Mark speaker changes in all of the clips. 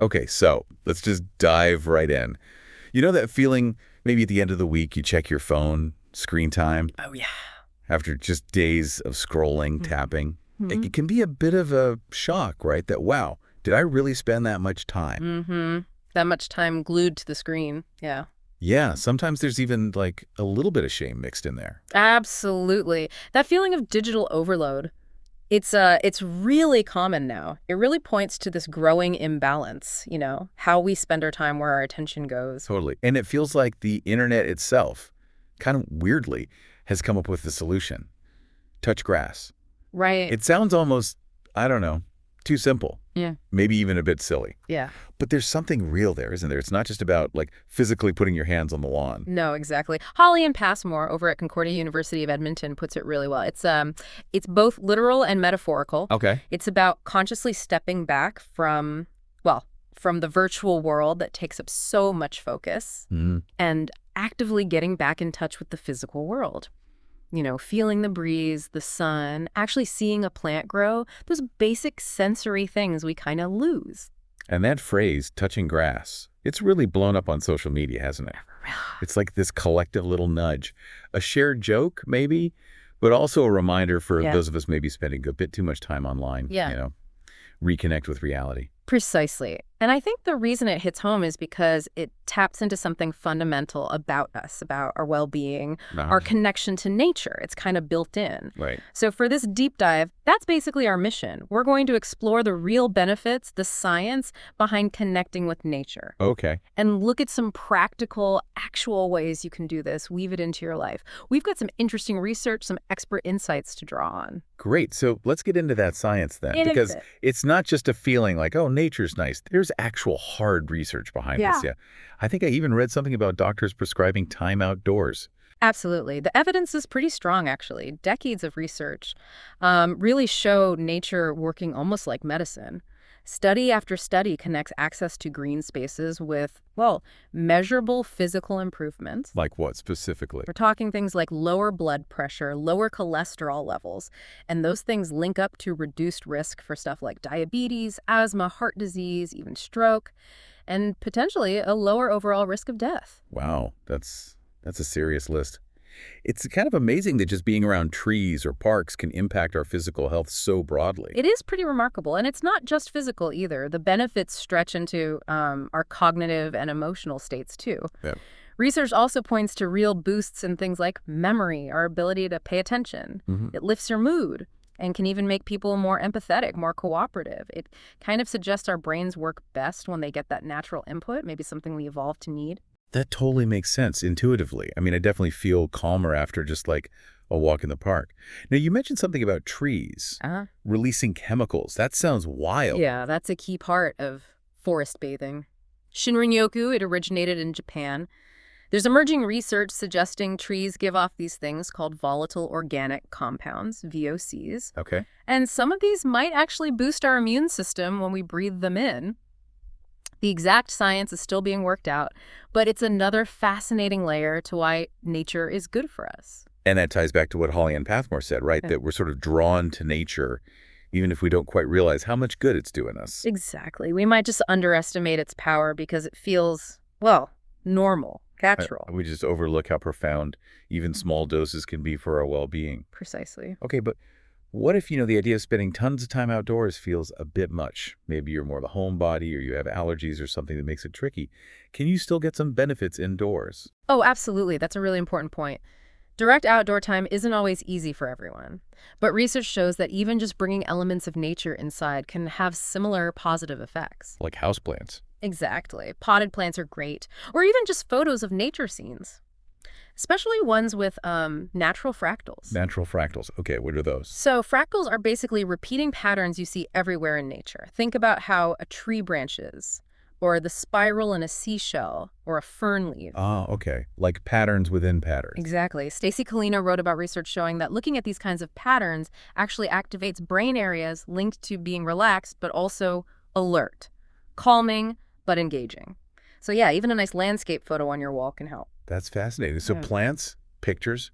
Speaker 1: Okay, so let's just dive right in. You know that feeling maybe at the end of the week you check your phone, screen time,
Speaker 2: Oh, yeah.
Speaker 1: after just days of scrolling, tapping?
Speaker 2: Mm-hmm.
Speaker 1: It can be a bit of a shock, right? That, wow, did I really spend that much time?
Speaker 2: Mm-hmm. That much time glued to the screen. Yeah.
Speaker 1: Yeah, sometimes there's even like a little bit of shame mixed in there.
Speaker 2: Absolutely. That feeling of digital overload, it's really common now. It really points to this growing imbalance, how we spend our time, where our attention goes.
Speaker 1: Totally. And it feels like the internet itself, kind of weirdly, has come up with the solution. Touch grass.
Speaker 2: Right.
Speaker 1: It sounds almost, I don't know, too simple.
Speaker 2: Yeah.
Speaker 1: Maybe even a bit silly.
Speaker 2: Yeah.
Speaker 1: But there's something real there, isn't there? It's not just about like physically putting your hands on the lawn.
Speaker 2: No, exactly. Holly and Passmore over at Concordia University of Edmonton puts it really well. It's both literal and metaphorical.
Speaker 1: Okay.
Speaker 2: It's about consciously stepping back from the virtual world that takes up so much focus
Speaker 1: Mm.
Speaker 2: and actively getting back in touch with the physical world. Feeling the breeze, the sun, actually seeing a plant grow, those basic sensory things we kind of lose.
Speaker 1: And that phrase, touching grass, it's really blown up on social media, hasn't it? It's like this collective little nudge. A shared joke, maybe, but also a reminder for
Speaker 2: Yeah.
Speaker 1: those of us maybe spending a bit too much time online,
Speaker 2: Yeah.
Speaker 1: reconnect with reality.
Speaker 2: Precisely. And I think the reason it hits home is because it taps into something fundamental about us, about our well-being, our connection to nature. It's kind of built in.
Speaker 1: Right.
Speaker 2: So for this deep dive, that's basically our mission. We're going to explore the real benefits, the science behind connecting with nature,
Speaker 1: Okay.
Speaker 2: and look at some practical, actual ways you can do this, weave it into your life. We've got some interesting research, some expert insights to draw on.
Speaker 1: Great. So let's get into that science then,
Speaker 2: In a
Speaker 1: because
Speaker 2: bit.
Speaker 1: it's not just a feeling like, oh, nature's nice. There's actual hard research behind
Speaker 2: Yeah.
Speaker 1: this. Yeah. I think I even read something about doctors prescribing time outdoors.
Speaker 2: Absolutely. The evidence is pretty strong, actually. Decades of research really show nature working almost like medicine. Study after study connects access to green spaces with, measurable physical improvements.
Speaker 1: Like what specifically?
Speaker 2: We're talking things like lower blood pressure, lower cholesterol levels, and those things link up to reduced risk for stuff like diabetes, asthma, heart disease, even stroke, and potentially a lower overall risk of death.
Speaker 1: Wow, that's a serious list. It's kind of amazing that just being around trees or parks can impact our physical health so broadly.
Speaker 2: It is pretty remarkable, and it's not just physical either. The benefits stretch into our cognitive and emotional states, too.
Speaker 1: Yeah.
Speaker 2: Research also points to real boosts in things like memory, our ability to pay attention. It lifts your mood and can even make people more empathetic, more cooperative. It kind of suggests our brains work best when they get that natural input, maybe something we evolved to need.
Speaker 1: That totally makes sense intuitively. I mean, I definitely feel calmer after just like a walk in the park. Now, you mentioned something about trees
Speaker 2: Uh-huh.
Speaker 1: releasing chemicals. That sounds wild.
Speaker 2: Yeah, that's a key part of forest bathing. Shinrin-yoku, it originated in Japan. There's emerging research suggesting trees give off these things called volatile organic compounds, VOCs.
Speaker 1: Okay.
Speaker 2: And some of these might actually boost our immune system when we breathe them in. The exact science is still being worked out, but it's another fascinating layer to why nature is good for us.
Speaker 1: And that ties back to what Holly and Pathmore said, right?
Speaker 2: Yeah.
Speaker 1: That we're sort of drawn to nature, even if we don't quite realize how much good it's doing us.
Speaker 2: Exactly. We might just underestimate its power because it feels, normal, natural.
Speaker 1: We just overlook how profound even small doses can be for our well-being.
Speaker 2: Precisely.
Speaker 1: Okay, but what if, the idea of spending tons of time outdoors feels a bit much? Maybe you're more of a homebody or you have allergies or something that makes it tricky. Can you still get some benefits indoors?
Speaker 2: Oh, absolutely. That's a really important point. Direct outdoor time isn't always easy for everyone, but research shows that even just bringing elements of nature inside can have similar positive effects.
Speaker 1: Like houseplants.
Speaker 2: Exactly. Potted plants are great, or even just photos of nature scenes, especially ones with natural fractals.
Speaker 1: Natural fractals. Okay, what are those?
Speaker 2: So fractals are basically repeating patterns you see everywhere in nature. Think about how a tree branches, or the spiral in a seashell, or a fern leaf.
Speaker 1: Ah, okay. Like patterns within patterns.
Speaker 2: Exactly. Stacy Kalina wrote about research showing that looking at these kinds of patterns actually activates brain areas linked to being relaxed, but also alert, calming, but engaging. So yeah, even a nice landscape photo on your wall can help.
Speaker 1: That's fascinating. So
Speaker 2: Yeah.
Speaker 1: plants, pictures,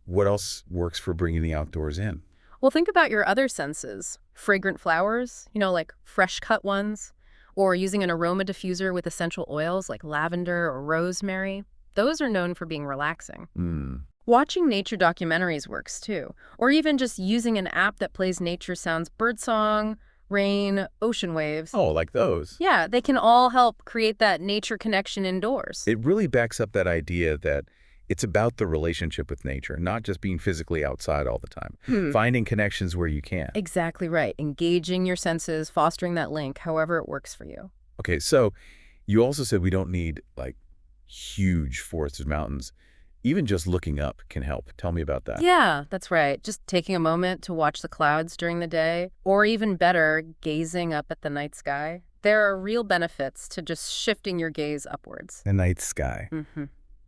Speaker 1: what else works for bringing the outdoors in?
Speaker 2: Well, think about your other senses. Fragrant flowers, like fresh cut ones, Or using an aroma diffuser with essential oils like lavender or rosemary. Those are known for being relaxing. Watching nature documentaries works too, or even just using an app that plays nature sounds, birdsong, rain, ocean waves.
Speaker 1: Oh, like those.
Speaker 2: Yeah, they can all help create that nature connection indoors.
Speaker 1: It really backs up that idea that it's about the relationship with nature, not just being physically outside all the time. Finding connections where you can.
Speaker 2: Exactly right. Engaging your senses, fostering that link, however it works for you.
Speaker 1: Okay, so you also said we don't need like huge forested mountains. Even just looking up can help. Tell me about that.
Speaker 2: Yeah, that's right. Just taking a moment to watch the clouds during the day, or even better, gazing up at the night sky. There are real benefits to just shifting your gaze upwards.
Speaker 1: The night sky.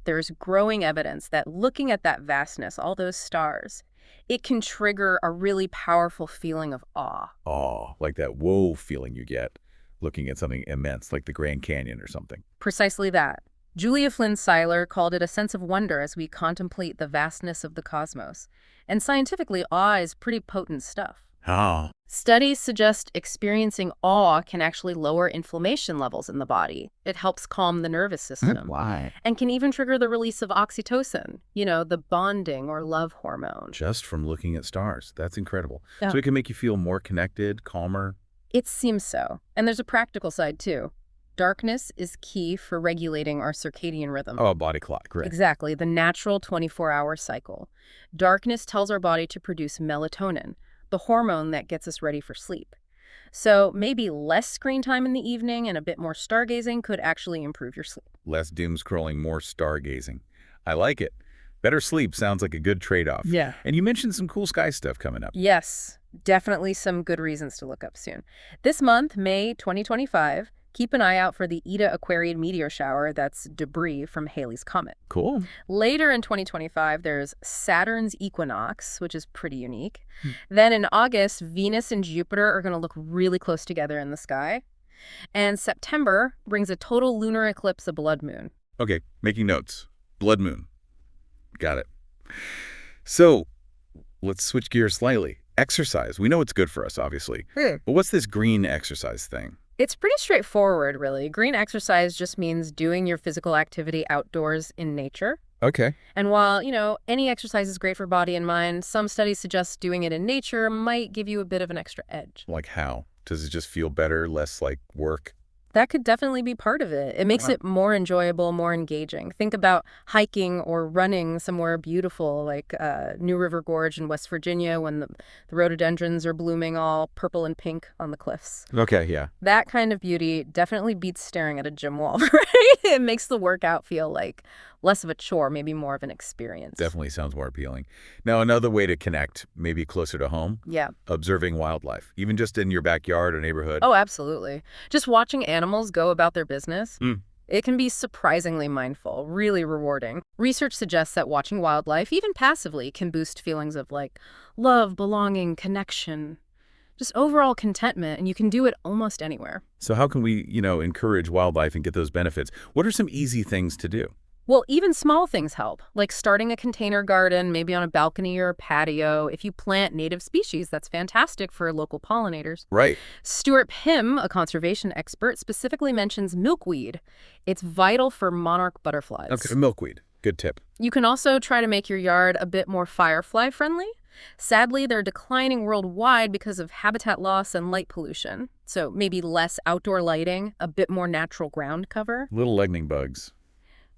Speaker 2: There's growing evidence that looking at that vastness, all those stars, it can trigger a really powerful feeling of awe.
Speaker 1: Oh, like that whoa feeling you get looking at something immense, like the Grand Canyon or something.
Speaker 2: Precisely that. Julia Flynn Seiler called it a sense of wonder as we contemplate the vastness of the cosmos. And scientifically, awe is pretty potent stuff.
Speaker 1: How?
Speaker 2: Studies suggest experiencing awe can actually lower inflammation levels in the body. It helps calm the nervous system.
Speaker 1: Why?
Speaker 2: And can even trigger the release of oxytocin, the bonding or love hormone.
Speaker 1: Just from looking at stars. That's incredible.
Speaker 2: Yeah.
Speaker 1: So it can make you feel more connected, calmer.
Speaker 2: It seems so. And there's a practical side, too. Darkness is key for regulating our circadian rhythm.
Speaker 1: Oh, body clock, great.
Speaker 2: Exactly, the natural 24-hour cycle. Darkness tells our body to produce melatonin, the hormone that gets us ready for sleep. So maybe less screen time in the evening and a bit more stargazing could actually improve your sleep.
Speaker 1: Less doom scrolling, more stargazing. I like it. Better sleep sounds like a good trade-off.
Speaker 2: Yeah.
Speaker 1: And you mentioned some cool sky stuff coming up.
Speaker 2: Yes, definitely some good reasons to look up soon. This month, May 2025, keep an eye out for the Eta Aquariid meteor shower that's debris from Halley's Comet.
Speaker 1: Cool.
Speaker 2: Later in 2025, there's Saturn's equinox, which is pretty unique. Then in August, Venus and Jupiter are going to look really close together in the sky. And September brings a total lunar eclipse, a blood moon.
Speaker 1: Okay, making notes. Blood moon. Got it. So let's switch gears slightly. Exercise. We know it's good for us, obviously. But what's this green exercise thing?
Speaker 2: It's pretty straightforward, really. Green exercise just means doing your physical activity outdoors in nature.
Speaker 1: Okay.
Speaker 2: And while, any exercise is great for body and mind, some studies suggest doing it in nature might give you a bit of an extra edge.
Speaker 1: Like how? Does it just feel better, less like work?
Speaker 2: That could definitely be part of it. It makes it more enjoyable, more engaging. Think about hiking or running somewhere beautiful like New River Gorge in West Virginia when the rhododendrons are blooming all purple and pink on the cliffs.
Speaker 1: Okay, yeah.
Speaker 2: That kind of beauty definitely beats staring at a gym wall, right? It makes the workout feel like less of a chore, maybe more of an experience.
Speaker 1: Definitely sounds more appealing. Now, another way to connect, maybe closer to home.
Speaker 2: Yeah.
Speaker 1: Observing wildlife, even just in your backyard or neighborhood.
Speaker 2: Oh, absolutely. Just watching animals go about their business. It can be surprisingly mindful, really rewarding. Research suggests that watching wildlife, even passively, can boost feelings of love, belonging, connection, just overall contentment, and you can do it almost anywhere.
Speaker 1: So how can we, encourage wildlife and get those benefits? What are some easy things to do?
Speaker 2: Well, even small things help, like starting a container garden, maybe on a balcony or a patio. If you plant native species, that's fantastic for local pollinators.
Speaker 1: Right.
Speaker 2: Stuart Pym, a conservation expert, specifically mentions milkweed. It's vital for monarch butterflies.
Speaker 1: Okay, milkweed. Good tip.
Speaker 2: You can also try to make your yard a bit more firefly-friendly. Sadly, they're declining worldwide because of habitat loss and light pollution. So maybe less outdoor lighting, a bit more natural ground cover.
Speaker 1: Little lightning bugs.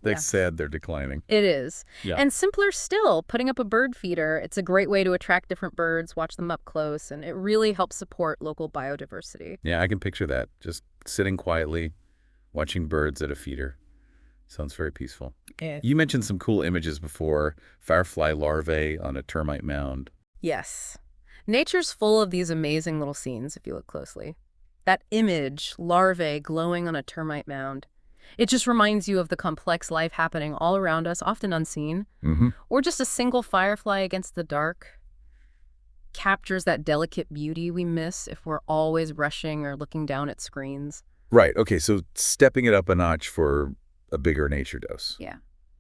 Speaker 1: That's
Speaker 2: Yeah.
Speaker 1: sad they're declining.
Speaker 2: It is.
Speaker 1: Yeah.
Speaker 2: And simpler still, putting up a bird feeder. It's a great way to attract different birds, watch them up close, and it really helps support local biodiversity.
Speaker 1: Yeah, I can picture that. Just sitting quietly, watching birds at a feeder. Sounds very peaceful.
Speaker 2: Yeah.
Speaker 1: You mentioned some cool images before. Firefly larvae on a termite mound.
Speaker 2: Yes. Nature's full of these amazing little scenes if you look closely. That image, larvae glowing on a termite mound, it just reminds you of the complex life happening all around us, often unseen. Or just a single firefly against the dark captures that delicate beauty we miss if we're always rushing or looking down at screens.
Speaker 1: Right. Okay, so stepping it up a notch for a bigger nature dose.
Speaker 2: Yeah.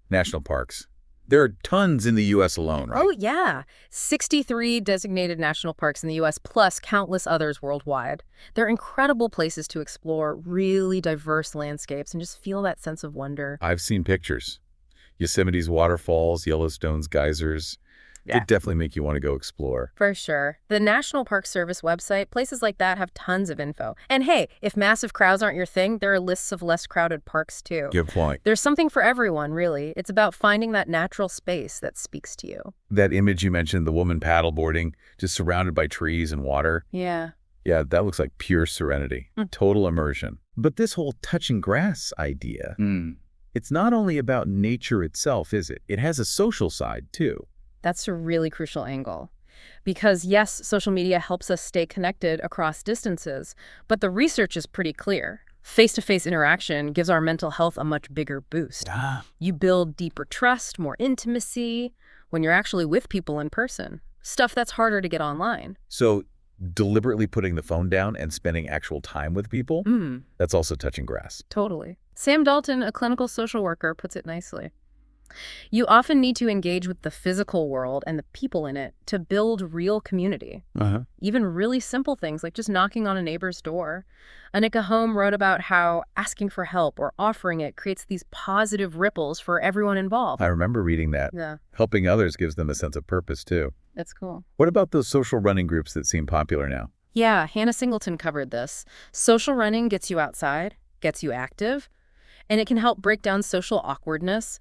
Speaker 1: National parks. There are tons in the U.S. alone, right?
Speaker 2: Oh, yeah. 63 designated national parks in the U.S., plus countless others worldwide. They're incredible places to explore really diverse landscapes and just feel that sense of wonder.
Speaker 1: I've seen pictures. Yosemite's waterfalls, Yellowstone's geysers.
Speaker 2: Yeah.
Speaker 1: They definitely make you want to go explore.
Speaker 2: For sure. The National Park Service website, places like that have tons of info. And hey, if massive crowds aren't your thing, there are lists of less crowded parks too.
Speaker 1: Good point.
Speaker 2: There's something for everyone, really. It's about finding that natural space that speaks to you.
Speaker 1: That image you mentioned, the woman paddleboarding, just surrounded by trees and water.
Speaker 2: Yeah.
Speaker 1: Yeah, that looks like pure serenity, total immersion. But this whole touching grass idea, it's not only about nature itself, is it? It has a social side too.
Speaker 2: That's a really crucial angle. Because yes, social media helps us stay connected across distances, but the research is pretty clear. Face-to-face interaction gives our mental health a much bigger boost. You build deeper trust, more intimacy when you're actually with people in person. Stuff that's harder to get online.
Speaker 1: So deliberately putting the phone down and spending actual time with people, that's also touching grass.
Speaker 2: Totally. Sam Dalton, a clinical social worker, puts it nicely. You often need to engage with the physical world and the people in it to build real community. Even really simple things like just knocking on a neighbor's door. Anika Holm wrote about how asking for help or offering it creates these positive ripples for everyone involved.
Speaker 1: I remember reading that.
Speaker 2: Yeah,
Speaker 1: Helping others gives them a sense of purpose too.
Speaker 2: that's cool.
Speaker 1: What about those social running groups that seem popular now?
Speaker 2: Yeah, Hannah Singleton covered this. Social running gets you outside, gets you active, and it can help break down social awkwardness,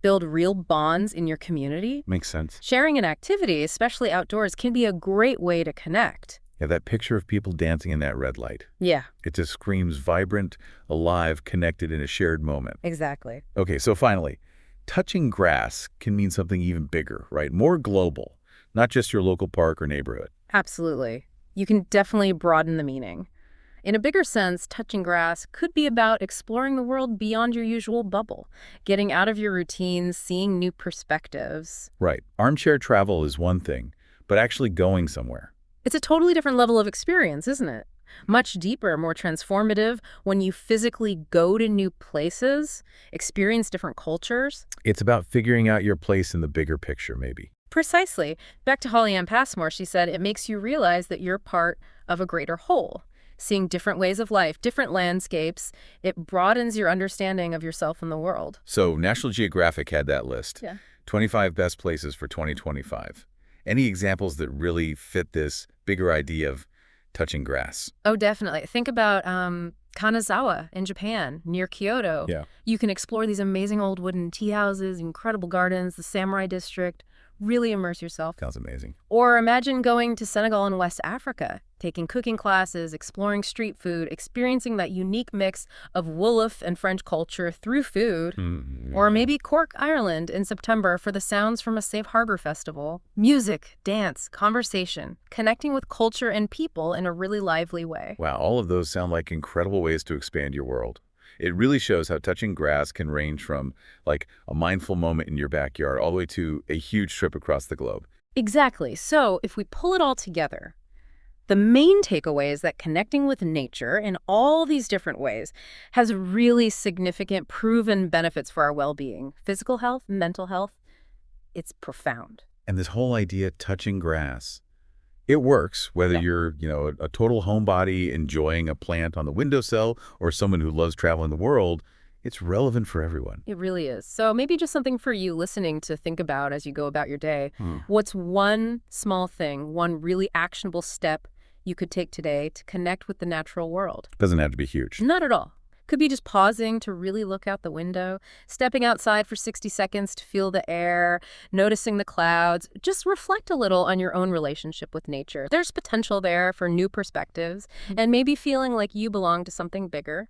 Speaker 2: build real bonds in your community.
Speaker 1: Makes sense.
Speaker 2: Sharing an activity, especially outdoors, can be a great way to connect.
Speaker 1: Yeah, that picture of people dancing in that red light.
Speaker 2: Yeah,
Speaker 1: It just screams vibrant, alive, connected in a shared moment.
Speaker 2: exactly.
Speaker 1: Okay, so finally, touching grass can mean something even bigger, right? More global, not just your local park or neighborhood.
Speaker 2: Absolutely. You can definitely broaden the meaning. In a bigger sense, touching grass could be about exploring the world beyond your usual bubble, getting out of your routines, seeing new perspectives.
Speaker 1: Right. Armchair travel is one thing, but actually going somewhere.
Speaker 2: It's a totally different level of experience, isn't it? Much deeper, more transformative when you physically go to new places, experience different cultures.
Speaker 1: It's about figuring out your place in the bigger picture, maybe.
Speaker 2: Precisely. Back to Holly Ann Passmore, she said, it makes you realize that you're part of a greater whole. Seeing different ways of life, different landscapes, it broadens your understanding of yourself and the world.
Speaker 1: So National Geographic had that list.
Speaker 2: Yeah.
Speaker 1: 25 best places for 2025. Any examples that really fit this bigger idea of touching grass?
Speaker 2: Oh, definitely. Think about Kanazawa in Japan, near Kyoto.
Speaker 1: Yeah.
Speaker 2: You can explore these amazing old wooden tea houses, incredible gardens, the samurai district. Really immerse yourself.
Speaker 1: Sounds amazing.
Speaker 2: Or imagine going to Senegal in West Africa, taking cooking classes, exploring street food, experiencing that unique mix of Wolof and French culture through food. Or maybe Cork, Ireland in September for the sounds from a Safe Harbor festival. Music, dance, conversation, connecting with culture and people in a really lively way.
Speaker 1: Wow, all of those sound like incredible ways to expand your world. It really shows how touching grass can range from like a mindful moment in your backyard all the way to a huge trip across the globe.
Speaker 2: Exactly. So if we pull it all together, the main takeaway is that connecting with nature in all these different ways has really significant proven benefits for our well-being. Physical health, mental health, it's profound.
Speaker 1: And this whole idea, touching grass, it works whether you're, a total homebody enjoying a plant on the windowsill or someone who loves traveling the world. It's relevant for everyone.
Speaker 2: It really is. So maybe just something for you listening to think about as you go about your day. What's one small thing, one really actionable step you could take today to connect with the natural world?
Speaker 1: Doesn't have to be huge.
Speaker 2: Not at all. Could be just pausing to really look out the window, stepping outside for 60 seconds to feel the air, noticing the clouds. Just reflect a little on your own relationship with nature. There's potential there for new perspectives and maybe feeling like you belong to something bigger.